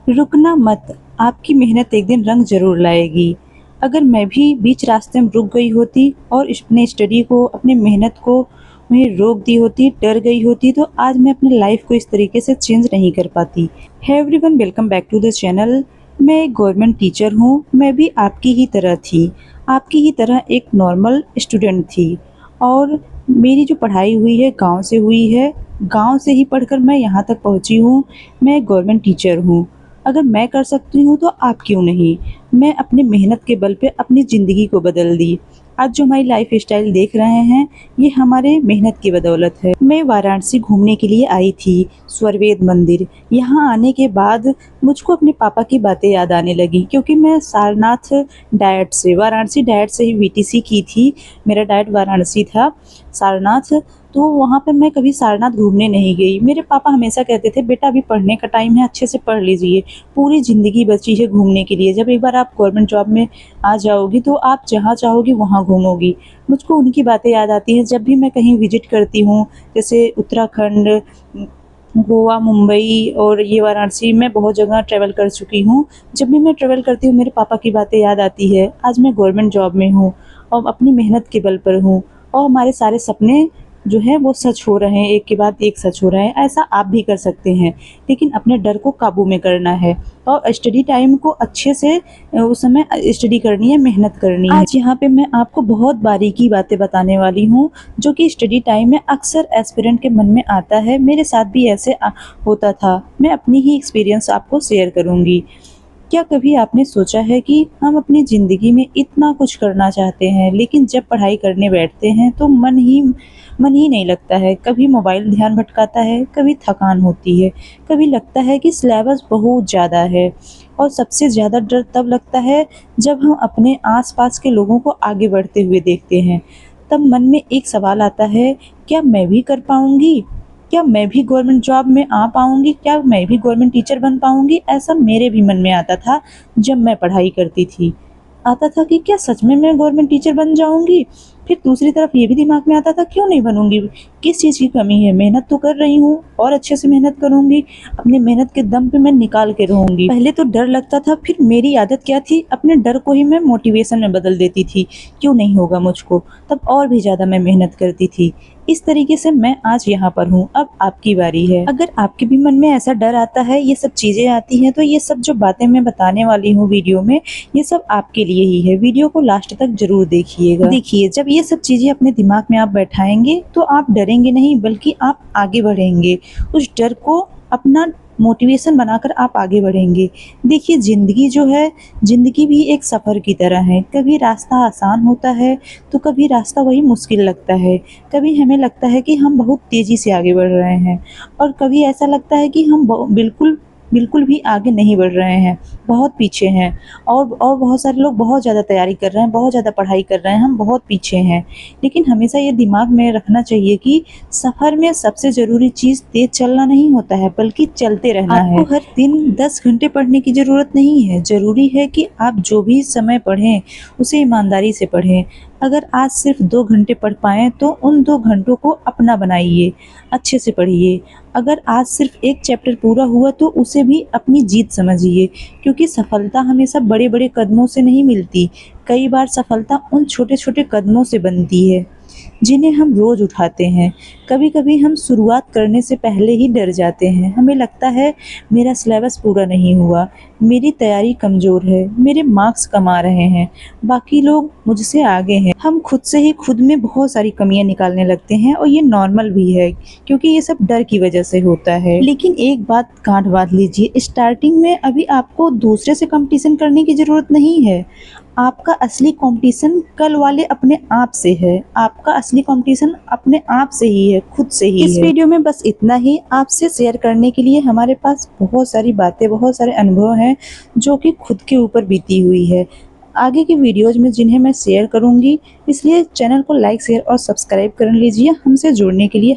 रुकना मत, आपकी मेहनत एक दिन रंग ज़रूर लाएगी। अगर मैं भी बीच रास्ते में रुक गई होती और अपने स्टडी को, अपनी मेहनत को वहीं रोक दी होती, डर गई होती, तो आज मैं अपनी लाइफ़ को इस तरीके से चेंज नहीं कर पाती। Hey everyone, welcome back to the channel. मैं एक गवर्नमेंट टीचर हूँ, मैं भी आपकी ही तरह थी। आपकी ही तरह एक नॉर्मल स्टूडेंट थी और मेरी जो पढ़ाई हुई है गाँव से हुई है। गाँव से ही पढ़कर मैं यहाँ तक पहुँची हूँ। मैं एक गवर्नमेंट टीचर हूँ। अगर मैं कर सकती हूँ तो आप क्यों नहीं? मैं अपनी मेहनत के बल पे अपनी ज़िंदगी को बदल दी। आज जो हमारी लाइफ स्टाइल देख रहे हैं, ये हमारे मेहनत की बदौलत है। मैं वाराणसी घूमने के लिए आई थी, स्वरवेद मंदिर। यहाँ आने के बाद मुझको अपने पापा की बातें याद आने लगी, क्योंकि मैं सारनाथ डाइट से, वाराणसी डाइट से ही वीटीसी की थी। मेरा डाइट वाराणसी था, सारनाथ। तो वहाँ पे मैं कभी सारनाथ घूमने नहीं गई। मेरे पापा हमेशा कहते थे, बेटा अभी पढ़ने का टाइम है, अच्छे से पढ़ लीजिए, पूरी ज़िंदगी बची है घूमने के लिए। जब एक बार आप गवर्नमेंट जॉब में आ जाओगी तो आप जहाँ चाहोगी वहाँ घूमोगी। मुझको उनकी बातें याद आती हैं जब भी मैं कहीं विज़िट करती हूँ, जैसे उत्तराखंड, गोवा, मुंबई और ये वाराणसी। मैं बहुत जगह ट्रैवल कर चुकी हूँ। जब भी मैं ट्रैवल करती हूँ मेरे पापा की बातें याद आती है। आज मैं गवर्नमेंट जॉब में हूँ और अपनी मेहनत के बल पर हूँ, और हमारे सारे सपने जो हैं वो सच हो रहे हैं, एक के बाद एक सच हो रहे हैं। ऐसा आप भी कर सकते हैं, लेकिन अपने डर को काबू में करना है और स्टडी टाइम को अच्छे से उस समय स्टडी करनी है, मेहनत करनी है। आज यहाँ पे मैं आपको बहुत बारीकी बातें बताने वाली हूँ, जो कि स्टडी टाइम में अक्सर एस्पिरेंट के मन में आता है। मेरे साथ भी ऐसे होता था। मैं अपनी ही एक्सपीरियंस आपको शेयर करूँगी। क्या कभी आपने सोचा है कि हम अपनी ज़िंदगी में इतना कुछ करना चाहते हैं, लेकिन जब पढ़ाई करने बैठते हैं तो मन ही नहीं लगता है। कभी मोबाइल ध्यान भटकाता है, कभी थकान होती है, कभी लगता है कि सिलेबस बहुत ज़्यादा है, और सबसे ज़्यादा डर तब लगता है जब हम अपने आस-पास के लोगों को आगे बढ़ते हुए देखते हैं। तब मन में एक सवाल आता है, क्या मैं भी कर पाऊँगी? क्या मैं भी गवर्नमेंट जॉब में आ पाऊँगी? क्या मैं भी गवर्नमेंट टीचर बन पाऊँगी? ऐसा मेरे भी मन में आता था जब मैं पढ़ाई करती थी। आता था कि क्या सच में मैं गवर्नमेंट टीचर बन जाऊँगी? फिर दूसरी तरफ ये भी दिमाग में आता था, क्यों नहीं बनूँगी? किस चीज़ की कमी है? मेहनत तो कर रही हूँ और अच्छे से मेहनत करूँगी। अपनी मेहनत के दम पे मैं निकाल के रहूँगी। पहले तो डर लगता था, फिर मेरी आदत क्या थी, अपने डर को ही मैं मोटिवेशन में बदल देती थी। क्यों नहीं होगा मुझको? तब और भी ज़्यादा मैं मेहनत करती थी। इस तरीके से मैं आज यहाँ पर हूँ। अब आपकी बारी है। अगर आपके भी मन में ऐसा डर आता है, ये सब चीज़ें आती हैं, तो ये सब जो बातें मैं बताने वाली हूँ वीडियो में, ये सब आपके लिए ही है। वीडियो को लास्ट तक ज़रूर देखिएगा। देखिए, जब ये सब चीज़ें अपने दिमाग में आप बैठाएँगे तो आप डरेंगे नहीं, बल्कि आप आगे बढ़ेंगे। उस डर को अपना मोटिवेशन बनाकर आप आगे बढ़ेंगे। देखिए, ज़िंदगी जो है, ज़िंदगी भी एक सफ़र की तरह है। कभी रास्ता आसान होता है तो कभी रास्ता वही मुश्किल लगता है। कभी हमें लगता है कि हम बहुत तेज़ी से आगे बढ़ रहे हैं, और कभी ऐसा लगता है कि हम बिल्कुल भी आगे नहीं बढ़ रहे हैं, बहुत पीछे हैं। और बहुत सारे लोग बहुत ज़्यादा तैयारी कर रहे हैं, बहुत ज़्यादा पढ़ाई कर रहे हैं, हम बहुत पीछे हैं। लेकिन हमेशा ये दिमाग में रखना चाहिए कि सफ़र में सबसे ज़रूरी चीज़ तेज़ चलना नहीं होता है, बल्कि चलते रहना है। आपको हर दिन 10 घंटे पढ़ने की ज़रूरत नहीं है। ज़रूरी है कि आप जो भी समय पढ़ें, उसे ईमानदारी से पढ़ें। अगर आज सिर्फ 2 घंटे पढ़ पाएँ तो उन 2 घंटों को अपना बनाइए, अच्छे से पढ़िए। अगर आज सिर्फ एक चैप्टर पूरा हुआ तो उसे भी अपनी जीत समझिए, क्योंकि सफलता हमेशा बड़े-बड़े कदमों से नहीं मिलती। कई बार सफलता उन छोटे-छोटे कदमों से बनती है, जिन्हें हम रोज़ उठाते हैं। कभी-कभी हम शुरुआत करने से पहले ही डर जाते हैं। हमें लगता है, मेरा सिलेबस पूरा नहीं हुआ, मेरी तैयारी कमज़ोर है, मेरे मार्क्स कम आ रहे हैं, बाकी लोग मुझसे आगे हैं। हम खुद से ही खुद में बहुत सारी कमियाँ निकालने लगते हैं, और ये नॉर्मल भी है, क्योंकि ये सब डर की वजह से होता है। लेकिन एक बात गाँठ बाँध लीजिए, स्टार्टिंग में अभी आपको दूसरे से कॉम्पिटिशन करने की ज़रूरत नहीं है। आपका असली कॉम्पिटिशन कल वाले अपने आप से है। आपका असली कॉम्पिटिशन अपने आप से ही है, खुद से ही है। इस वीडियो में बस इतना ही। आपसे शेयर करने के लिए हमारे पास बहुत सारी बातें, बहुत सारे अनुभव हैं, जो कि खुद के ऊपर बीती हुई है। आगे की वीडियोज़ में जिन्हें मैं शेयर करूँगी, इसलिए चैनल को लाइक, शेयर और सब्सक्राइब कर लीजिए हमसे जुड़ने के लिए।